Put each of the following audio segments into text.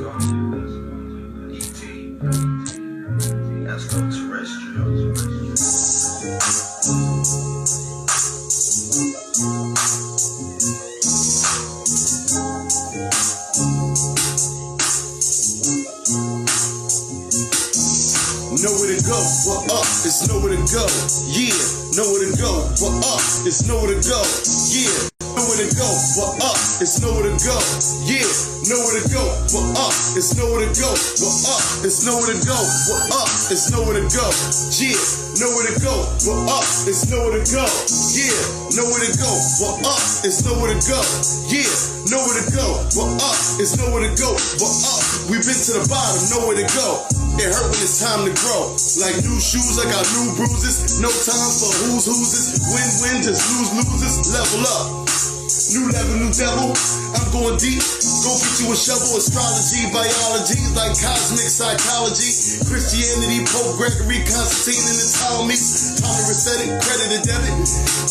Nowhere to go, but up, it's nowhere to go. Yeah, nowhere to go, but up, it's nowhere to go. Yeah, nowhere to go, but up, it's nowhere to go. Yeah, nowhere to go, but up, it's nowhere to go. But up, it's nowhere to go, but up, it's nowhere to go. Yeah, nowhere to go, but up, it's nowhere to go. Yeah, nowhere to go, but up, it's nowhere to go. Yeah, nowhere to go, but up, it's nowhere to go. But up, we've been to the bottom, nowhere to go. It hurt when it's time to grow. Like new shoes, I got new bruises. No time for who's. Win, just loses. Level up. New level, new devil. I'm going deep. Go get you a shovel. Astrology, biology, like cosmic psychology. Christianity, Pope Gregory, Constantine, and the Talmuds. Tommy Rossetti, credit to debit.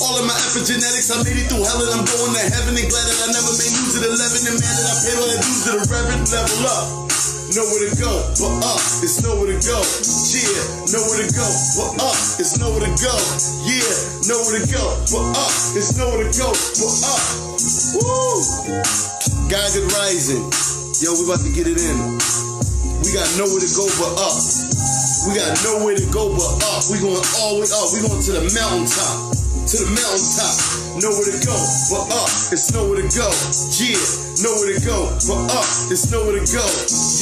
All of my epigenetics, I made it through hell and I'm going to heaven. And glad that I never made news at 11. And man that I paid all that dues to the reverend. Level up. Nowhere to go, but up, it's nowhere to go. Yeah, nowhere to go, but up, it's nowhere to go. Yeah, nowhere to go, but up, it's nowhere to go, but up. Woo! GAGUT rising. Yo, we about to get it in. We got nowhere to go but up. We got nowhere to go but up. We going all the way up. We going to the mountaintop. To the mountaintop. Nowhere to go but up. It's nowhere to go. Yeah, nowhere to go but up. It's nowhere to go.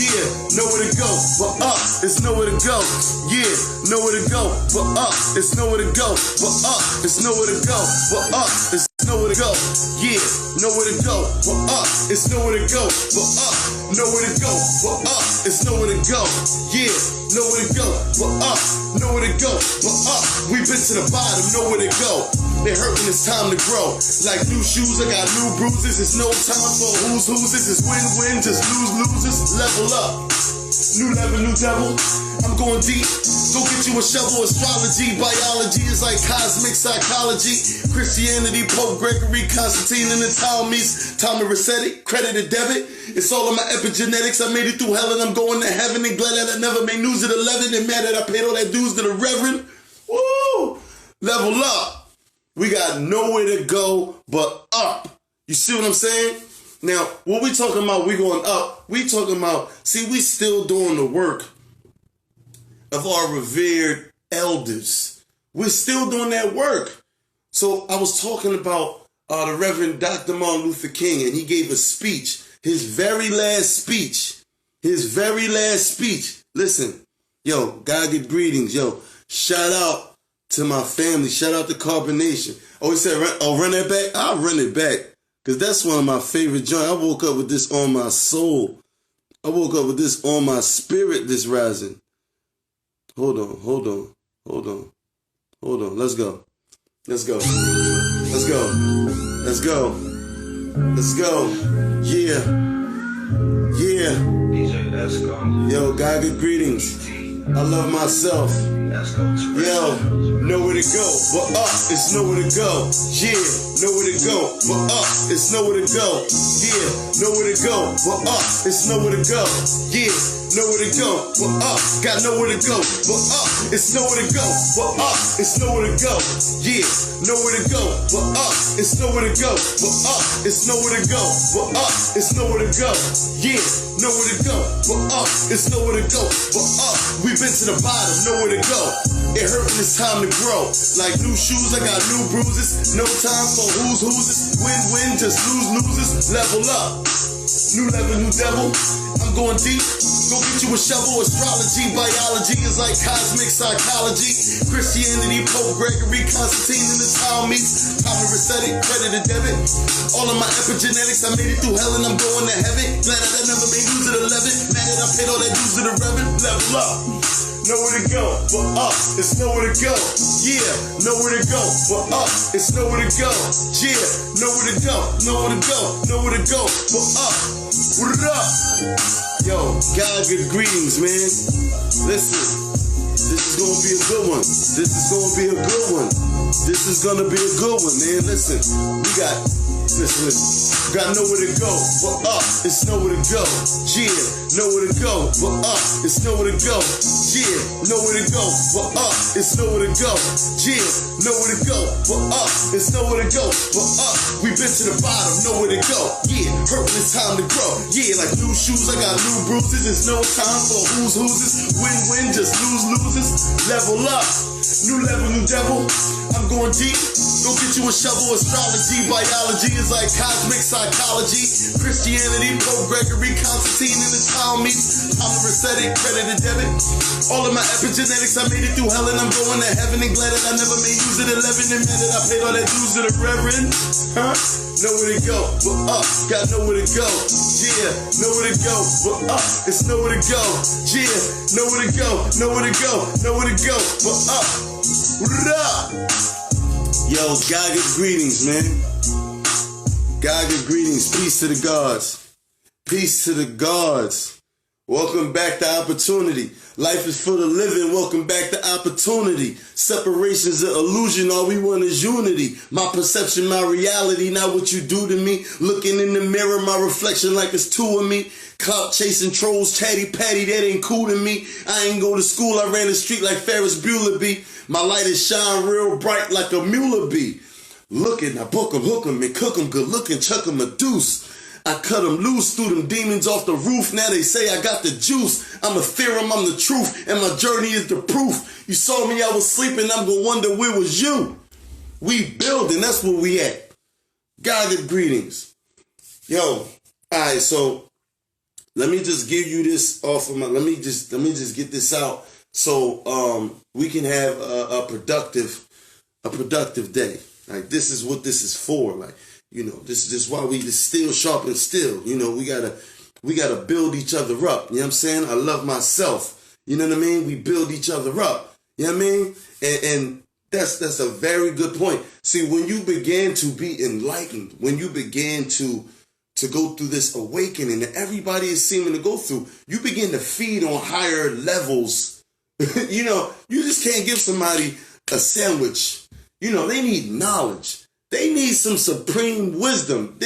Yeah, nowhere to go but up. It's nowhere to go. Yeah, nowhere to go but up. It's nowhere to go but up. It's nowhere to go but up. It's nowhere to go. Yeah, nowhere to go but up. It's nowhere to go but up. Nowhere to go but up. It's nowhere to go. Yeah, nowhere to go but up. Nowhere to go but up. We've been to the bottom. Nowhere to go. It hurt when it's time to grow. Like new shoes, I got new bruises. It's no time for who's. It's win, just loses. Level up. New level, new devil. I'm going deep. Go get you a shovel. Astrology, biology is like cosmic psychology. Christianity, Pope Gregory, Constantine, and the Talmuds. Tommy Rossetti, credit to debit. It's all of my epigenetics. I made it through hell and I'm going to heaven. And glad that I never made news at 11. And mad that I paid all that dues to the reverend. Woo! Level up. We got nowhere to go but up. You see what I'm saying? Now, what we talking about, we going up. We talking about, see, we still doing the work of our revered elders. We're still doing that work. So I was talking about the Reverend Dr. Martin Luther King, and he gave a speech, his very last speech. Listen, yo, GAGUT greetings, yo. Shout out to my family. Shout out to Carbonation. Oh, he said, run that back? I'll run it back. Because that's one of my favorite joints. I woke up with this on my soul. I woke up with this on my spirit this rising. Hold on. Let's go. Yeah. Yo, GAGUT greetings. I love myself. Yo, nowhere to go but up. It's nowhere to go. Yeah, nowhere to go but up. It's nowhere to go. Yeah, nowhere to go but up. It's nowhere to go. Yeah, nowhere to go but up. Got nowhere to go but up. It's nowhere to go but up. It's nowhere to go. Yeah, nowhere to go but up. It's nowhere to go but up. It's nowhere to go but up. It's nowhere to go. Yeah, nowhere to go but up. It's nowhere to go but up. We've been to the bottom. Nowhere to go. It hurt when it's time to grow. Like new shoes, I got new bruises. No time for who's. Win, just loses. Level up. New level, new devil. I'm going deep. Go get you a shovel. Astrology, biology is like cosmic psychology. Christianity, Pope Gregory, Constantine, and the Talmuds. Tommy Rossetti, credit to debit. All of my epigenetics, I made it through hell and I'm going to heaven. Glad that I never made news at 11. Mad that I paid all that dues to the reverend. Level up. Nowhere to go but up. It's nowhere to go. Yeah, nowhere to go but up. It's nowhere to go. Yeah, nowhere to go but up. What it up? Yo, GAGUT greetings, man. Listen, this is gonna be a good one. This is gonna be a good one, man. Listen, we got Listen. Got nowhere to go, but up, it's nowhere to go. Yeah, nowhere to go, but up, it's nowhere to go. Yeah, nowhere to go, but up, it's nowhere to go. Yeah, nowhere to go, but up, it's nowhere to go. But up, we been to the bottom, nowhere to go. Yeah, hurt when it's time to grow. Yeah, like new shoes, I got new bruises. It's no time for who's. Win, just loses. Level up, new level, new devil. I'm going deep. Go get you a shovel. Astrology, biology is like cosmic psychology. Christianity, Pope Gregory, Constantine in the town meets. I'm a resetic, credit and debit. All of my epigenetics, I made it through hell and I'm going to heaven and glad that I never made use of 11 and minute. I paid all that dues to the reverend. Huh? Nowhere to go, but up, got nowhere to go. Yeah, nowhere to go, but up, it's nowhere to go. Yeah, nowhere to go, nowhere to go, nowhere to go, but up. Yo, GAGUT greetings, man. GAGUT greetings. Peace to the gods. Peace to the gods. Welcome back to opportunity. Life is for the living. Welcome back to opportunity. Separation's an illusion. All we want is unity. My perception, my reality, not what you do to me. Looking in the mirror, my reflection like it's two of me. Clout chasing trolls, chatty patty, that ain't cool to me. I ain't go to school, I ran the street like Ferris Bueller be. My light is shine real bright like a mule bee. Looking, I book 'em, hook 'em, and cook 'em, good looking, chuck 'em a deuce. I cut 'em loose, threw them demons off the roof. Now they say I got the juice. I'm a theorem, I'm the truth, and my journey is the proof. You saw me, I was sleeping, I'm gonna wonder where was you. We building, that's where we at. GAGUT greetings. Yo, alright, so let me just give you this off of my, let me just get this out so we can have a productive day. Like, this is what this is for. Like, you know, this is why we just still sharpen still. You know, we gotta build each other up. You know what I'm saying? I love myself. You know what I mean? We build each other up. You know what I mean? And that's a very good point. See, when you begin to be enlightened, when you begin to go through this awakening that everybody is seeming to go through, you begin to feed on higher levels. You know, you just can't give somebody a sandwich. You know, they need knowledge. They need some supreme wisdom.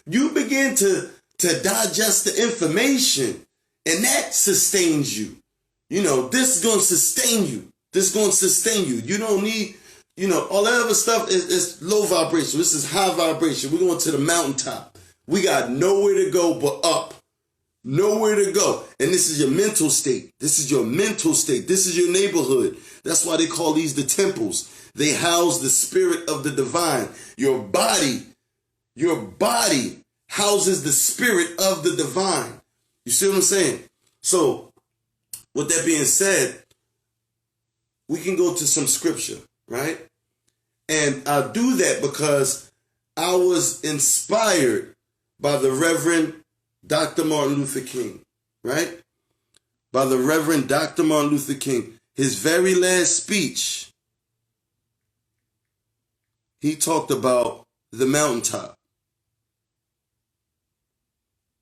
You begin to digest the information, and that sustains you. You know, this is going to sustain you. This is going to sustain you. You don't need, you know, all that other stuff is low vibration. This is high vibration. We're going to the mountaintop. We got nowhere to go but up. Nowhere to go. And this is your mental state. This is your mental state. This is your neighborhood. That's why they call these the temples. They house the spirit of the divine. Your body houses the spirit of the divine. You see what I'm saying? So, with that being said, we can go to some scripture, right? And I'll do that because I was inspired by the Reverend Dr. Martin Luther King, right? By the Reverend Dr. Martin Luther King. His very last speech, he talked about the mountaintop.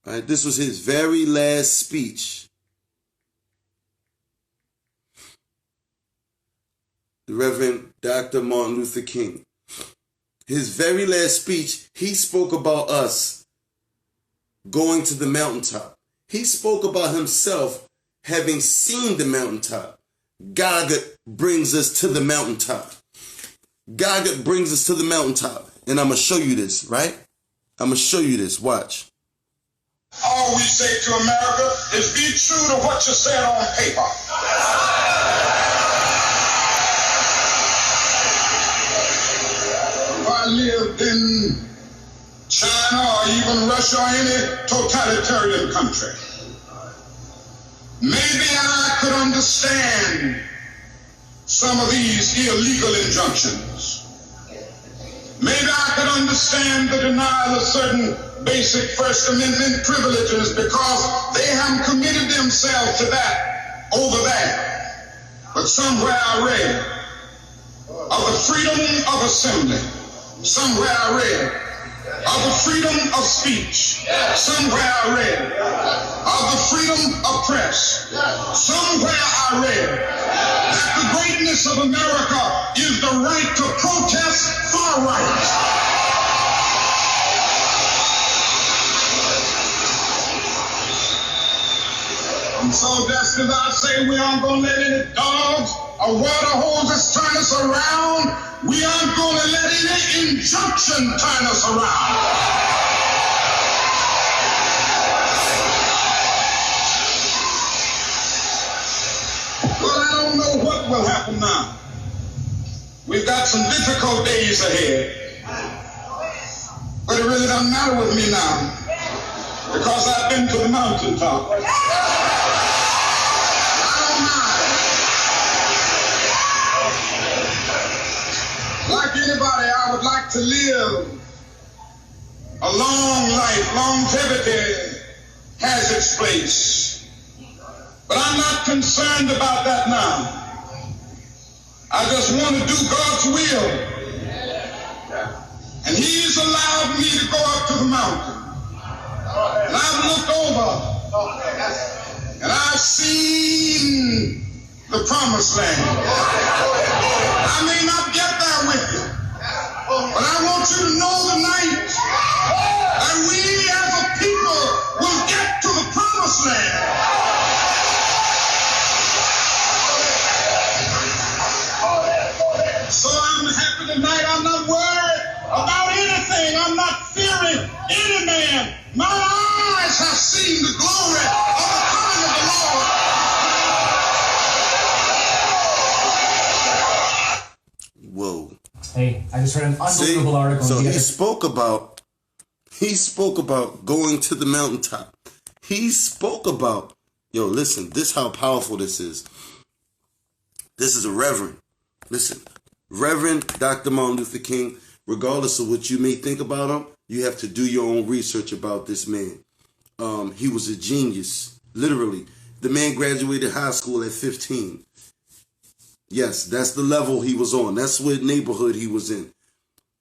Right? This was his very last speech. The Reverend Dr. Martin Luther King. His very last speech, he spoke about us going to the mountaintop. He spoke about himself having seen the mountaintop. GAGUT brings us to the mountaintop. GAGUT brings us to the mountaintop. And I'm going to show you this, right? I'm going to show you this. Watch. All we say to America is be true to what you said on paper. If I lived in China or even Russia or any totalitarian country, maybe I could understand some of these illegal injunctions. Maybe I could understand the denial of certain basic First Amendment privileges because they haven't committed themselves to that over there. But somewhere I read of the freedom of assembly. Somewhere I read of the freedom of speech. Somewhere I read of the freedom of press. Somewhere I read that the greatness of America is the right to protest far right. And so just as I say we aren't going to let any dogs or water hoses turn us around, we aren't going to let any injunction turn us around. Well, I don't know what will happen now. We've got some difficult days ahead. But it really doesn't matter with me now, because I've been to the mountaintop. I don't mind. Like anybody, I would like to live a long life. Longevity has its place. But I'm not concerned about that now. I just want to do God's will. And He's allowed me to go up to the mountain. And I've looked over and I've seen the promised land. I may not get there with you, but I want you to know tonight that we as a people will get to the promised land. So I'm happy tonight. I'm not worried about anything. I'm not fearing any man. My eyes have seen the glory of the coming of the Lord. Whoa. Hey, I just read an unbelievable article. So he spoke about going to the mountaintop. He spoke about, yo, listen, this how powerful this is. This is a reverend. Listen, Reverend Dr. Martin Luther King, regardless of what you may think about him, you have to do your own research about this man. He was a genius, literally. The man graduated high school at 15. Yes, that's the level he was on. That's what neighborhood he was in.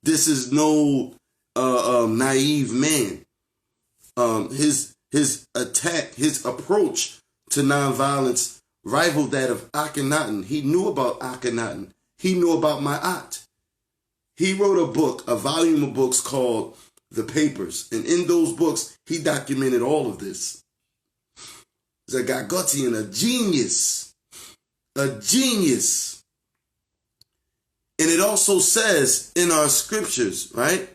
This is no naive man. His approach to nonviolence rivaled that of Akhenaten. He knew about Akhenaten. He knew about Ma'at. He wrote a book, a volume of books called The Papers. And in those books, he documented all of this. He's a Gagutian, a genius. A genius. And it also says in our scriptures, right?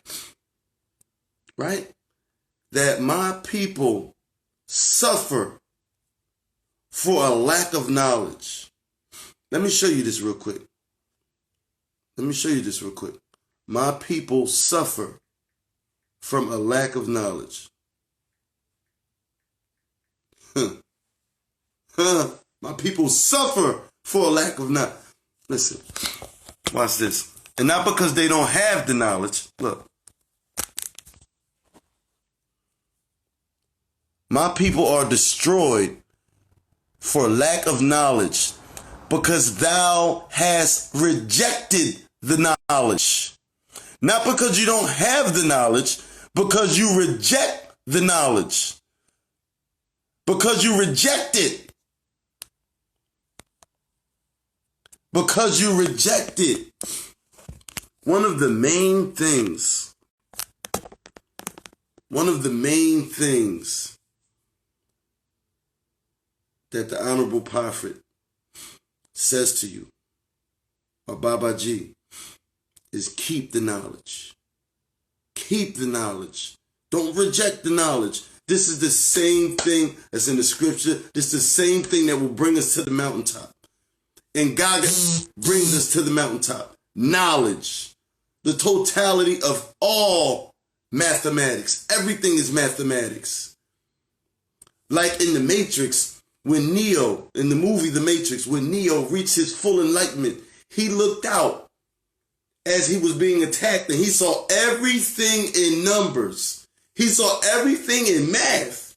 That my people suffer for a lack of knowledge. Let me show you this real quick. My people suffer from a lack of knowledge. My people suffer for a lack of knowledge. Listen, watch this. And not because they don't have the knowledge. Look. My people are destroyed for lack of knowledge, because thou hast rejected the knowledge. Not because you don't have the knowledge, because you reject the knowledge. Because you reject it. Because you reject it. One of the main things that the Honorable Prophet says to you, or Babaji, is keep the knowledge. Keep the knowledge. Don't reject the knowledge. This is the same thing as in the scripture. This is the same thing that will bring us to the mountaintop. And GAGUT brings us to the mountaintop. Knowledge. The totality of all mathematics. Everything is mathematics. Like in the Matrix, when Neo, in the movie The Matrix, when Neo reached his full enlightenment, he looked out as he was being attacked and he saw everything in numbers. He saw everything in math.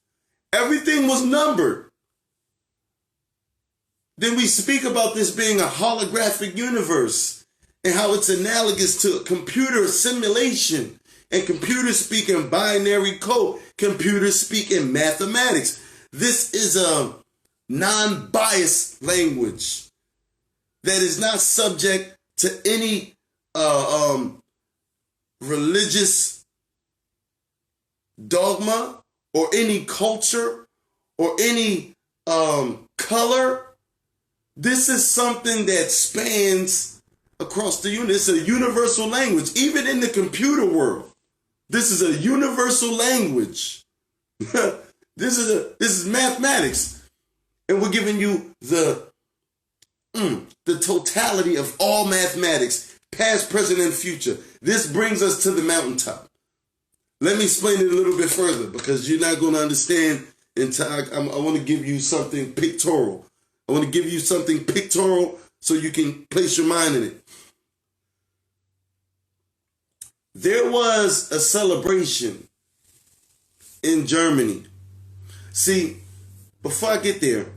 Everything was numbered. Then we speak about this being a holographic universe and how it's analogous to computer simulation. And computers speak in binary code. Computers speak in mathematics. This is a non-biased language that is not subject to any religious dogma or any culture or any color. This is something that spans across the universe. It's a universal language, even in the computer world. This is a universal language. This is mathematics, and we're giving you the totality of all mathematics, past, present, and future. This brings us to the mountaintop. Let me explain it a little bit further, because you're not going to understand until I want to give you something pictorial. I want to give you something pictorial so you can place your mind in it. There was a celebration in Germany. See, before I get there,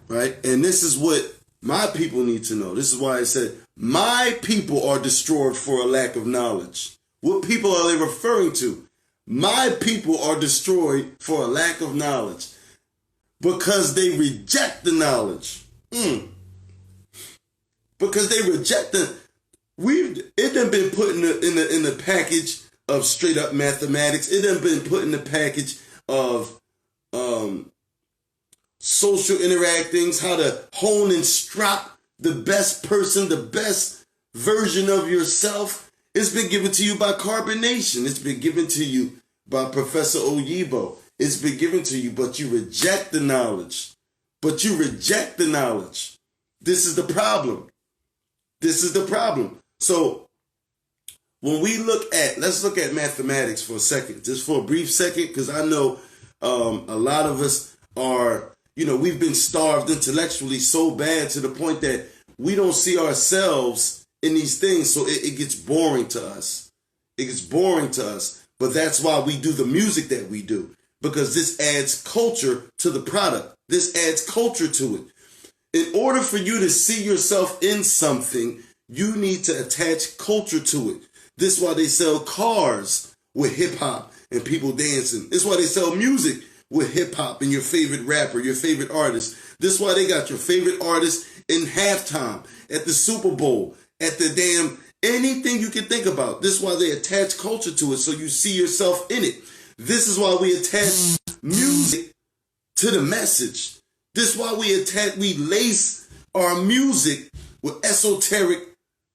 right? And this is what my people need to know. This is why I said, my people are destroyed for a lack of knowledge. What people are they referring to? My people are destroyed for a lack of knowledge because they reject the knowledge. Because they reject it done been put in the package of straight up mathematics. It done been put in the package of social interactings, how to hone and strop the best person, the best version of yourself. It's been given to you by Carbonation. It's been given to you by Professor Oyibo. It's been given to you, but you reject the knowledge. This is the problem. So when we let's look at mathematics for a second, just for a brief second, because I know a lot of us are, we've been starved intellectually so bad to the point that we don't see ourselves in these things, so it gets boring to us. But that's why we do the music that we do, because this adds culture to the product. This adds culture to it. In order for you to see yourself in something, you need to attach culture to it. This is why they sell cars with hip-hop and people dancing. This is why they sell music with hip-hop and your favorite rapper, your favorite artist. This is why they got your favorite artist in halftime, at the Super Bowl, at the damn anything you can think about. This is why they attach culture to it, so you see yourself in it. This is why we attach music to the message. This is why we lace our music with esoteric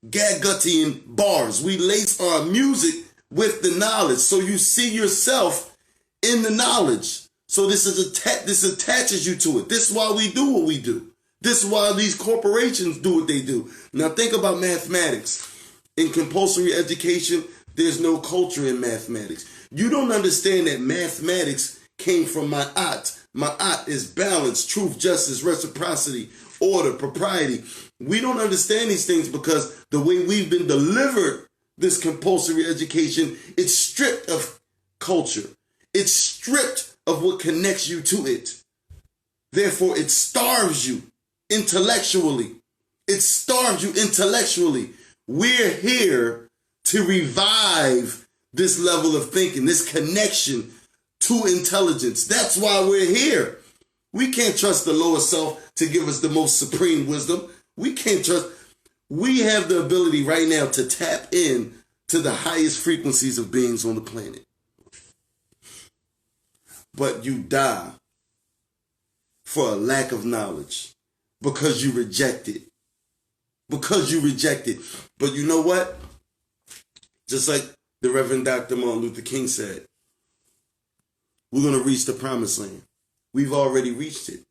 Gagutian bars. We lace our music with the knowledge, so you see yourself in the knowledge. So this attaches you to it. This is why we do what we do. This is why these corporations do what they do. Now think about mathematics. In compulsory education, there's no culture in mathematics. You don't understand that mathematics came from Ma'at. Ma'at is balance, truth, justice, reciprocity, order, propriety. We don't understand these things because the way we've been delivered this compulsory education, it's stripped of culture. It's stripped of what connects you to it. Therefore, it starves you intellectually. We're here to revive this level of thinking, this connection to intelligence. That's why we're here. We can't trust the lower self to give us the most supreme wisdom. We have the ability right now to tap in to the highest frequencies of beings on the planet. But you die for a lack of knowledge because you reject it. But you know what? Just like the Reverend Dr. Martin Luther King said, we're going to reach the promised land. We've already reached it.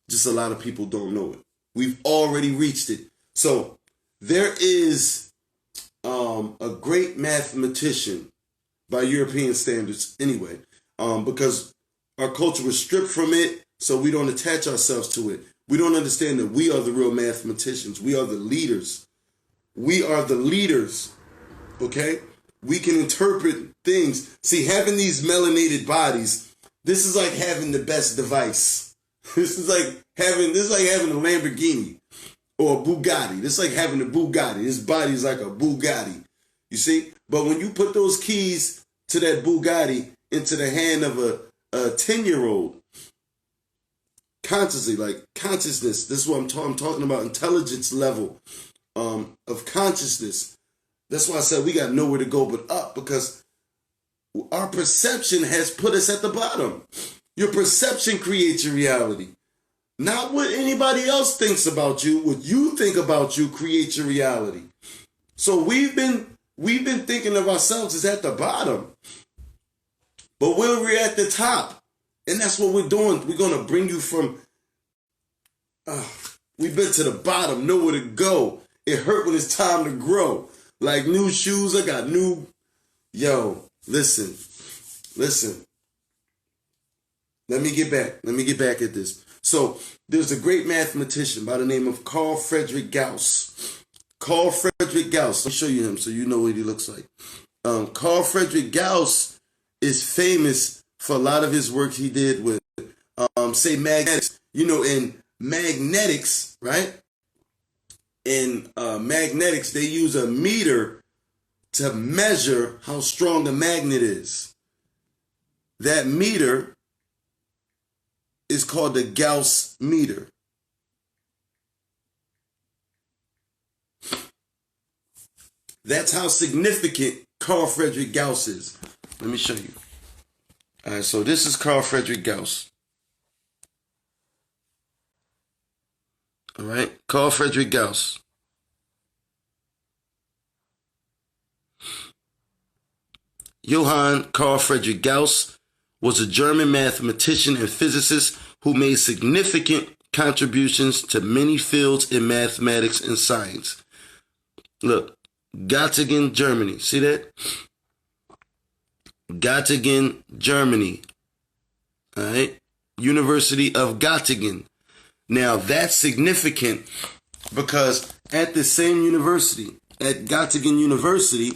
Just a lot of people don't know it. We've already reached it. So there is a great mathematician by European standards anyway, because our culture was stripped from it, so we don't attach ourselves to it. We don't understand that we are the real mathematicians. We are the leaders. Okay? We can interpret things. See, having these melanated bodies, this is like having the best device. This is like having a Lamborghini or a Bugatti. This is like having a Bugatti. This body is like a Bugatti. You see? But when you put those keys to that Bugatti into the hand of a 10-year-old, consciousness, this is what I'm talking about, intelligence level of consciousness. That's why I said we got nowhere to go but up, because our perception has put us at the bottom. Your perception creates your reality. Not what anybody else thinks about you. What you think about you creates your reality. So we've been thinking of ourselves as at the bottom. But we're at the top. And that's what we're doing. We're going to bring you from... we've been to the bottom, nowhere to go. It hurt when it's time to grow. Like new shoes, I got new... Yo, listen. Let me get back at this. So, there's a great mathematician by the name of Carl Friedrich Gauss. Carl Friedrich Gauss. Let me show you him so you know what he looks like. Carl Friedrich Gauss is famous for a lot of his work he did with, say, magnetics. You know, in magnetics, right? In magnetics, they use a meter to measure how strong a magnet is. That meter is called the Gauss meter. That's how significant Carl Friedrich Gauss is. Let me show you. All right, so this is Carl Friedrich Gauss. All right, Carl Friedrich Gauss. Johann Carl Friedrich Gauss was a German mathematician and physicist who made significant contributions to many fields in mathematics and science. Look, Göttingen, Germany. See that? Göttingen, Germany. All right? University of Göttingen. Now, that's significant because at the same university, at Göttingen University,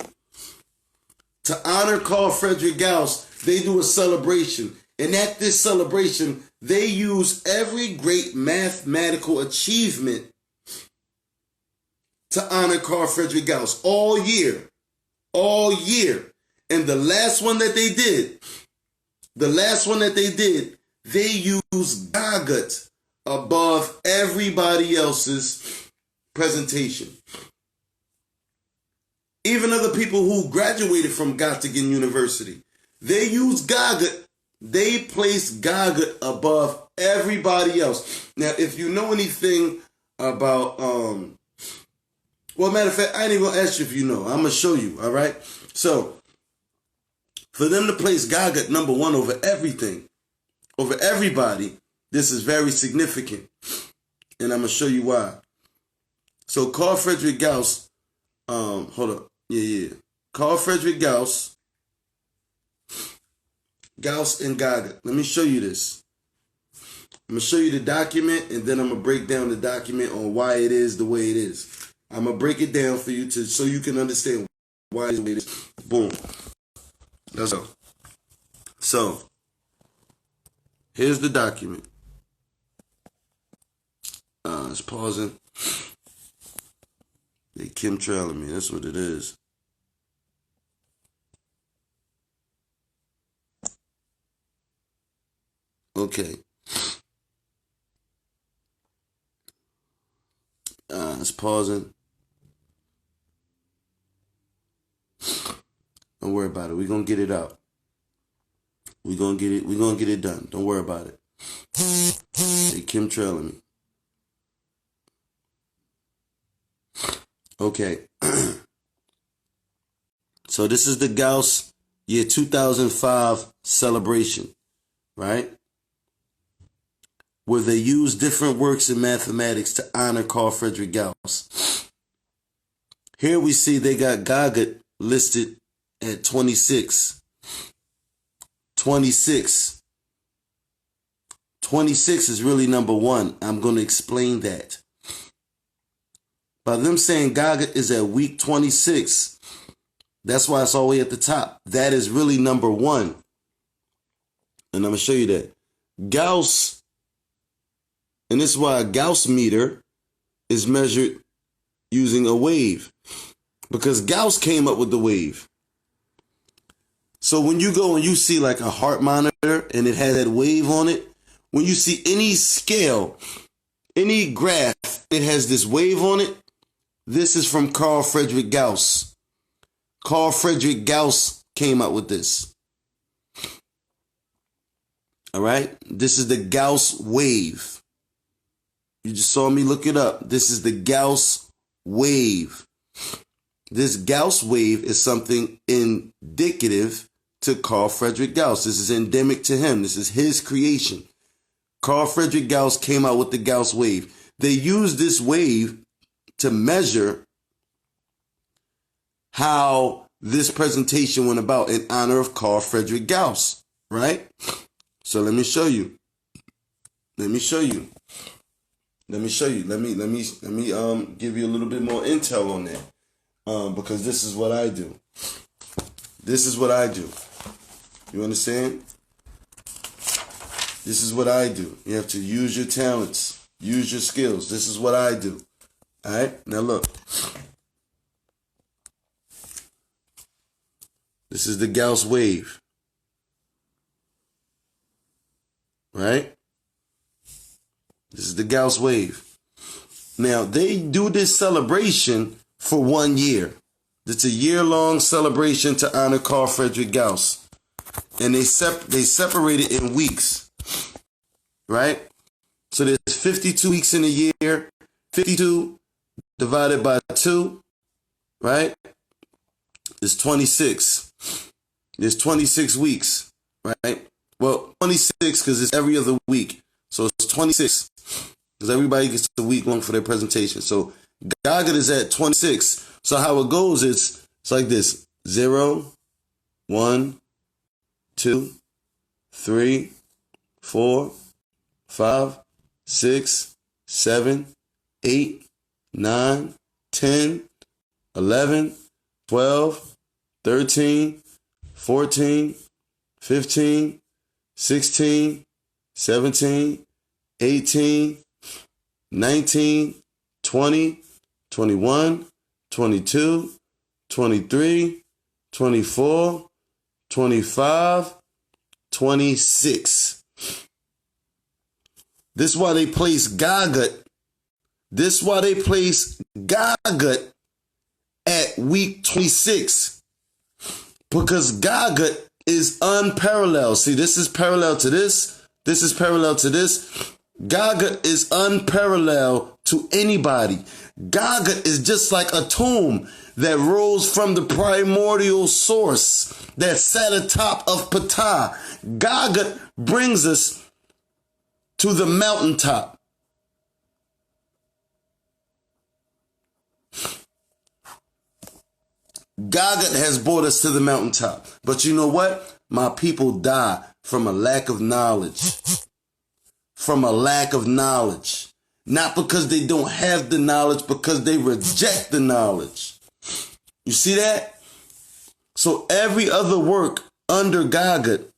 to honor Carl Friedrich Gauss, they do a celebration. And at this celebration, they use every great mathematical achievement to honor Carl Friedrich Gauss all year. All year. And the last one that they did, they used GAGUT above everybody else's presentation. Even other people who graduated from Göttingen University, they used GAGUT. They placed GAGUT above everybody else. Now, if you know anything about, well, matter of fact, I ain't even gonna ask you if you know. I'm gonna show you, all right? So, for them to place GAGUT number one over everything, over everybody, this is very significant. And I'm gonna show you why. So, Carl Friedrich Gauss, hold up. Yeah. Carl Friedrich Gauss. Gauss and GAGUT. Let me show you this. I'm going to show you the document, and then I'm going to break down the document on why it is the way it is. I'm going to break it down for you so you can understand why it is the way it is. Boom. Let's go. So, here's the document. It's pausing. They chemtrailing me. That's what it is. Okay. It's pausing. Don't worry about it. We're gonna get it out. We're gonna get it done. Don't worry about it. They chemtrailing me. Okay. So this is the Gauss year 2005 celebration, right? Where they use different works in mathematics to honor Carl Friedrich Gauss. Here we see they got GAGUT listed at 26. 26 is really number one. I'm going to explain that. By them saying GAGUT is at week 26, that's why it's all the way at the top. That is really number one. And I'm going to show you that. Gauss, and this is why a Gauss meter is measured using a wave. Because Gauss came up with the wave. So when you go and you see like a heart monitor and it has that wave on it, when you see any scale, any graph, it has this wave on it. This is from Carl Friedrich Gauss. Carl Friedrich Gauss came up with this. All right. This is the Gauss wave. You just saw me look it up. This is the Gauss wave. This Gauss wave is something indicative to Carl Friedrich Gauss. This is endemic to him. This is his creation. Carl Friedrich Gauss came out with the Gauss wave. They used this wave to measure how this presentation went about in honor of Carl Friedrich Gauss, right? So let me show you. Let me give you a little bit more intel on that. Because this is what I do. This is what I do. You understand? This is what I do. You have to use your talents, use your skills. This is what I do. All right? Now look. This is the Gauss wave. Right? This is the Gauss wave. Now, they do this celebration for 1 year. It's a year-long celebration to honor Carl Friedrich Gauss. And they separate it in weeks. Right? So there's 52 weeks in a year. 52 divided by 2. Right? Is 26. There's 26 weeks. Right? Well, 26 because it's every other week. So it's 26. Because everybody gets a week long for their presentation. So GAGUT is at 26. So how it goes is it's like this: 0, 1, 2, 3, 4, 5, 6, 7, 8, 9, 10, 11, 12, 13, 14, 15, 16, 17, 18, 19, 20, 21, 22, 23, 24, 25, 26. This is why they place GAGUT. This is why they place GAGUT at week 26. Because GAGUT is unparalleled. See, this is parallel to this. This is parallel to this. GAGUT is unparalleled to anybody. GAGUT is just like a tomb that rose from the primordial source that sat atop of Ptah. GAGUT brings us to the mountaintop. GAGUT has brought us to the mountaintop. But you know what? My people die from a lack of knowledge. From a lack of knowledge. Not because they don't have the knowledge, because they reject the knowledge. You see that? So every other work under GAGUT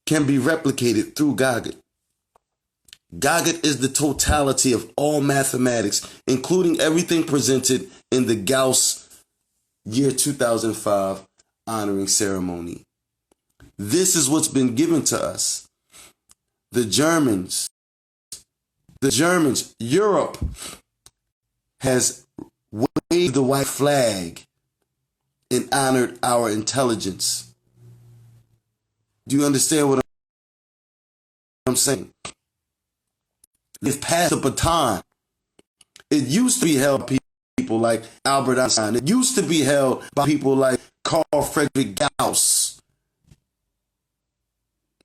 can be replicated through GAGUT. GAGUT is the totality of all mathematics, including everything presented in the Gauss year 2005 honoring ceremony. This is what's been given to us. The Germans, Europe has waved the white flag and honored our intelligence. Do you understand what I'm saying? They've passed the baton. It used to be held by people like Albert Einstein. It used to be held by people like Carl Friedrich Gauss.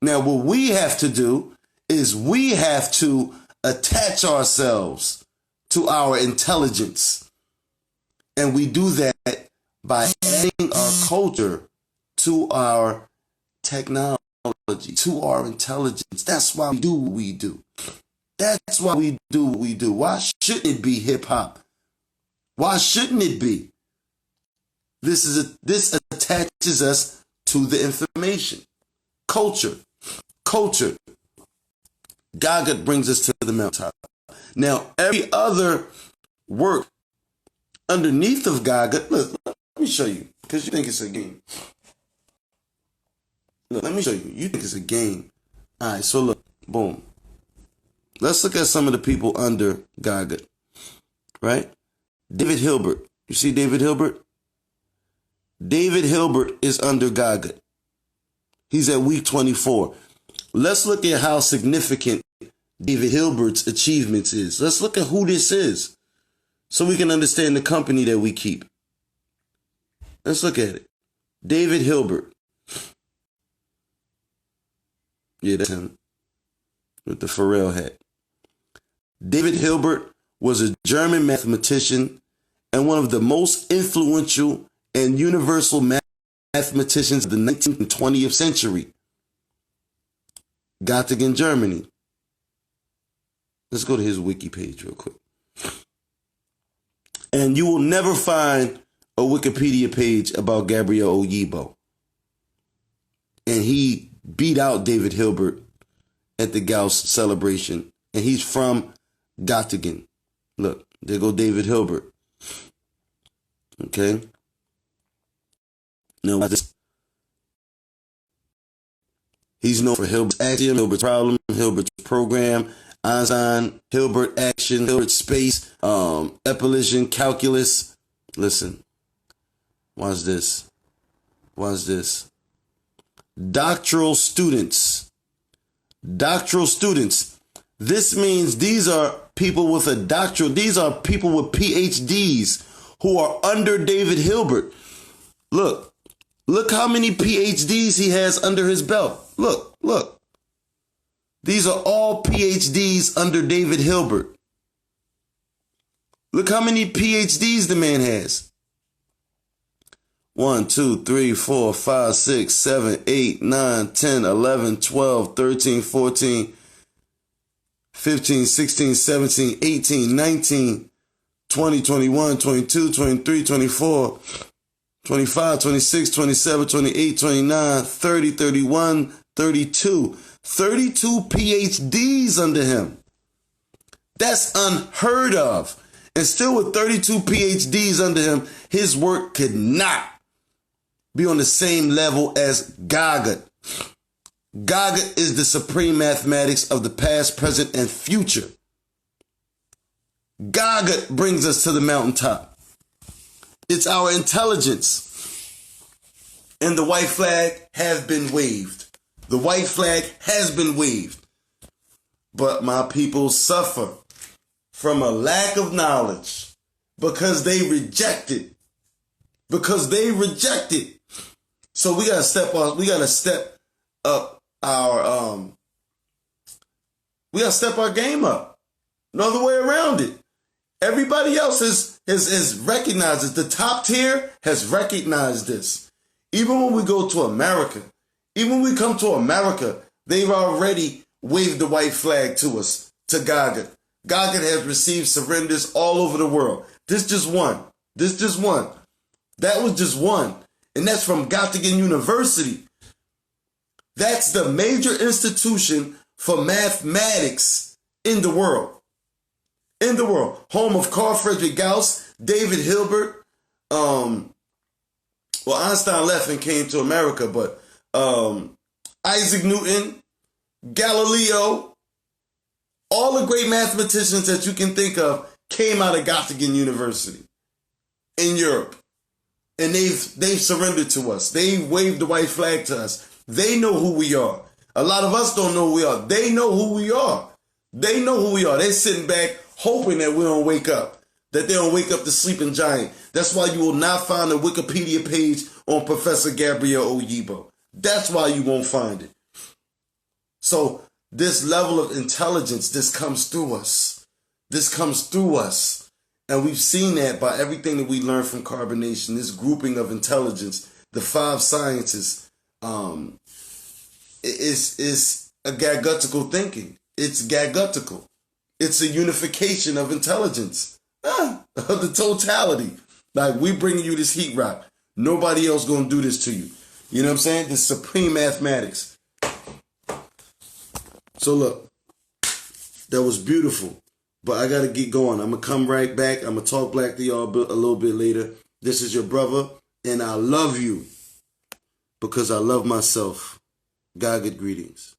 Now, what we have to do is we have to attach ourselves to our intelligence. And we do that by adding our culture to our technology, to our intelligence. That's why we do what we do. That's why we do what we do. Why shouldn't it be hip hop? Why shouldn't it be? This attaches us to the information. Culture. GAGUT brings us to the mountaintop. Now, every other work underneath of GAGUT, look, let me show you, because you think it's a game. Look, let me show you. You think it's a game. All right, so look, boom. Let's look at some of the people under GAGUT, right? David Hilbert. You see David Hilbert? David Hilbert is under GAGUT. He's at week 24. let's look at how significant David Hilbert's achievements is. Let's look at who this is so we can understand the company that we keep. Let's look at it. David Hilbert. Yeah, that's him with the Pharrell hat. David Hilbert was a German mathematician and one of the most influential and universal mathematicians of the 19th and 20th century. Göttingen, Germany. Let's go to his wiki page real quick. And you will never find a Wikipedia page about Gabriel Oyibo. And he beat out David Hilbert at the Gauss celebration. And he's from Göttingen. Look, there go David Hilbert. Okay. Now, he's known for Hilbert's axiom, Hilbert's problem, Hilbert's program, Einstein, Hilbert action, Hilbert space, epsilon calculus. Listen, watch this. Watch this. Doctoral students. Doctoral students. This means these are people with a doctoral. These are people with PhDs who are under David Hilbert. Look how many PhDs he has under his belt. Look. These are all PhDs under David Hilbert. Look how many PhDs the man has. 1, 2, 3, 4, 5, 6, 7, 8, 9, 10, 11, 12, 13, 14, 15, 16, 17, 18, 19, 20, 21, 22, 23, 24, 25, 26, 27, 28, 29, 30, 31, 32. 32 PhDs under him. That's unheard of. And still with 32 PhDs under him, his work could not be on the same level as GAGUT. GAGUT is the supreme mathematics of the past, present, and future. GAGUT brings us to the mountaintop. It's our intelligence. And the white flag has been waved. The white flag has been waved. But my people suffer from a lack of knowledge because they reject it. Because they reject it. So we gotta step up. We gotta step up our we gotta step our game up. No other way around it. Everybody else has recognized it. The top tier has recognized this. Even when we go to America, even when we come to America, they've already waved the white flag to us, to GAGUT. GAGUT has received surrenders all over the world. This just one. That was just one. And that's from Göttingen University. That's the major institution for mathematics in the world. In the world. Home of Carl Friedrich Gauss, David Hilbert. Einstein left and came to America, but Isaac Newton, Galileo, all the great mathematicians that you can think of came out of Göttingen University in Europe. And they've surrendered to us. They waved the white flag to us. They know who we are. A lot of us don't know who we are. They know who we are. They know who we are. They're sitting back hoping that we don't wake up, that they don't wake up the sleeping giant. That's why you will not find a Wikipedia page on Professor Gabriel Oyibo. That's why you won't find it. So this level of intelligence, this comes through us. This comes through us. And we've seen that by everything that we learned from carbonation, this grouping of intelligence, the 5 sciences, is a gagutical thinking. It's gagutical. It's a unification of intelligence, of the totality. Like, we bringing you this heat rock. Nobody else gonna do this to you. You know what I'm saying? This supreme mathematics. So look, that was beautiful. But I got to get going. I'm going to come right back. I'm going to talk black to y'all a little bit later. This is your brother, and I love you because I love myself. GAGUT greetings.